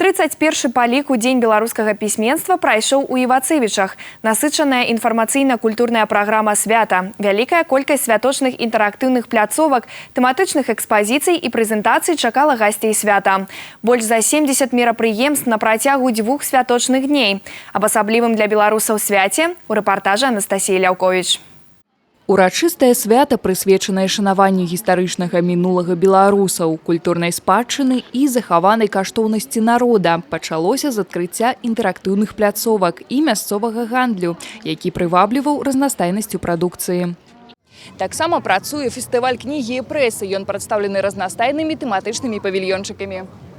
31 па ліку дзень беларускага пісьменства прайшоў у Івацевічах. Насычаная інфармацыйна-культурная праграма свята, вялікая колькасць святочных інтэрактыўных пляцовак, тэматычных экспазіцый і прэзентацый чакала гасцей свята. Больш за 70 мерапрыемств на працягу 2 святочных дней. Аб асаблівым для беларусаў свяце у рэпартажы Анастасіі Ляўковіч. Урачыстае свята, прысвечанае шанаванню гістарычнага мінулага беларусаў, культурнай спадчыны і захаванай каштоўнасці народа, пачалося з адкрыцця інтэрактыўных пляцовак і мясцовага гандлю, які прывабліваў разнастайнасцю прадукцыі. Таксама працуе фестываль кнігі і прэсы, ён прадстаўлены разнастайнымі тэматычнымі павільёнчыкамі.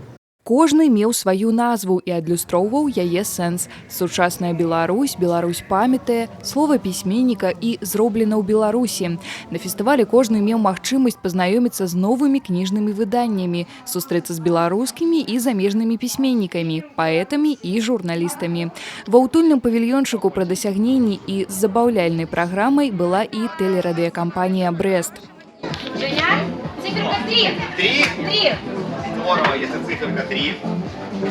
Кожны меў сваю назву і адлюстроўваў яе сэнс. Сучасная Беларусь, Беларусь памятае, слова пісьменніка і зроблена ў Беларусі. На фестывалі кожны меў магчымасць пазнаёміцца з новымі кніжнымі выданнямі, сустрэцца з беларускімі і замежнымі пісьменнікамі, паэтамі і журналістамі. Ва ўтульным павільёнчыку пра дасягненні і з забаўляльнай праграмай была і тэлерадыёкампанія «Брэст». Женя, циферка 3. 3. Здорово, если циферка 3.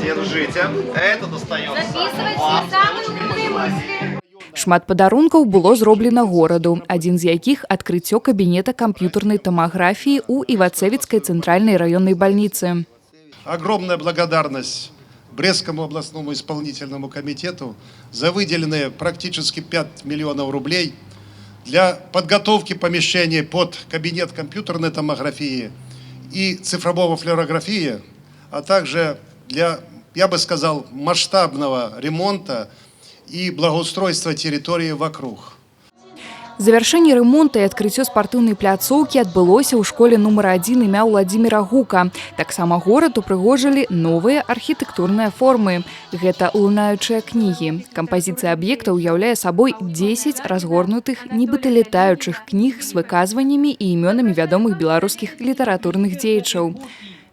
Держите. Это достается. Записывайте самые умные мысли. Шмат падарункаў было зроблена гораду, адзін з якіх адкрыццё кабінета камп'ютарнай томографии у Ивацевицкой центральной районной больницы. Огромная благодарность Брестскому областному исполнительному комитету за выделенные практически 5 миллионов рублей для подготовки помещений под кабинет компьютерной томографии и цифрового флюорографии, а также для, я бы сказал, масштабного ремонта и благоустройства территории вокруг. Завяршэнне ремонта і адкрыццё спартыўнай пляцоўкі адбылося ў школе нумар 1 імя Владзіміра Гука. Таксама горад упрыгожылі новыя архітэктурныя формы. Гэта лунаючыя кнігі. Кампазіцыя аб'екта ўяўляе сабой 10 разгорнутых, нібыта летаючых кніг з выказваннямі і імёнамі вядомых беларускіх літаратурных дзеячаў.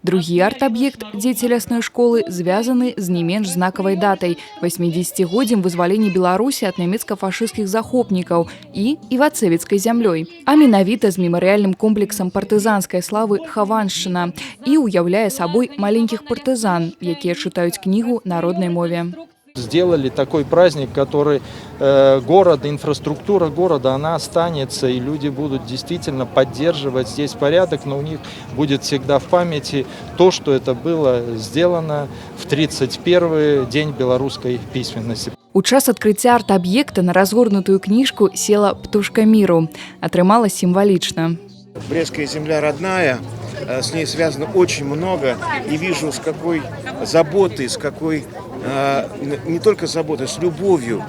Другі арт-аб'ект «Дзеці лясной школы» звязаны з не менш знакавай датай – 80-годдзем вызвалення Беларусі ад нямецка-фашысцкіх захопнікаў і Івацевіцкай зямлёй. А менавіта з мемарыяльным комплексам партызанскай славы «Хаваншчына» і ўяўляе сабой маленькіх партызан, якія чытаюць кнігу на роднай мове. Сделали такой праздник, который город, инфраструктура города, она останется, и люди будут действительно поддерживать здесь порядок, но у них будет всегда в памяти то, что это было сделано в 31-й день белорусской письменности. У час адкрыцця арт-аб'екта на разгорнутую книжку села «Птушка миру». Атрымалась символично. Брестская земля родная, с ней связано очень много, и вижу, с какой заботой, с какой, не только заботой, с любовью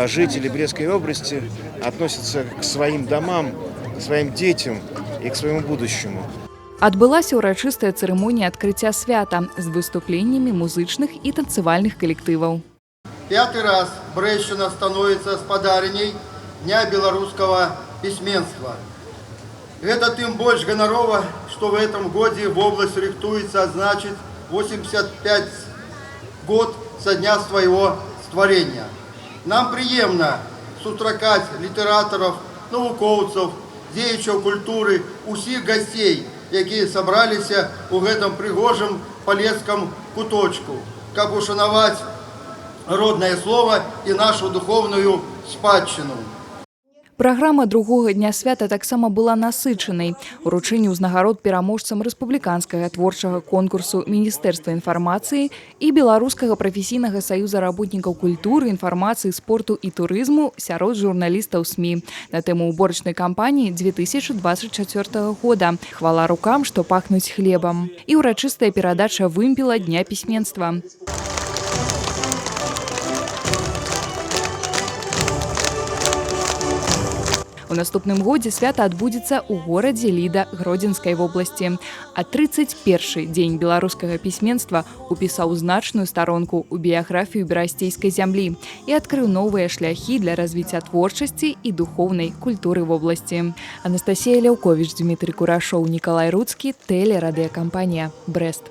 жители Брестской области относятся к своим домам, к своим детям и к своему будущему. Адбылася урачыстая цырымонія адкрыцця свята з выступленнямі музычных і танцевальных коллективов. 5-й раз Брестщина становится спадарней Дня белорусского письменства. Это тем больше гонорово, что в этом году в область рихтуется отзначить 85 год со дня своего створения. Нам приемно сустракать литераторов, науковцев, деячаў культуры, усіх гостей, якія собралися у этом пригожем полесском куточку, как ушановать родное слово и нашу духовную спадщину. Праграма другога дня свята таксама была насычанай. Уручэнне ўзнагарод пераможцам рэспубліканскага творчага конкурсу Міністэрства інфармацыі і Беларускага прафесійнага саюза работнікаў культуры, інфармацыі, спорту і турызму сярод журналістаў СМІ на тэму уборачнай кампаніі 2024 года «Хвала рукам, што пахнуць хлебам» і урачыстая перадача вымпела Дня пісьменства. У наступным годзе свята адбудзецца ў горадзе Ліда Гродзенскай вобласці. А 31-й дзень беларускага пісьменства упісаў значную старонку ў біяграфію берасцейскай зямлі і адкрыў новыя шляхі для развіцця творчасці і духоўнай культуры вобласці. Анастасія Ляўковіч, Дмітрий Курашоў, Николай Руцкі, тэлерадыёкампанія «Брэст».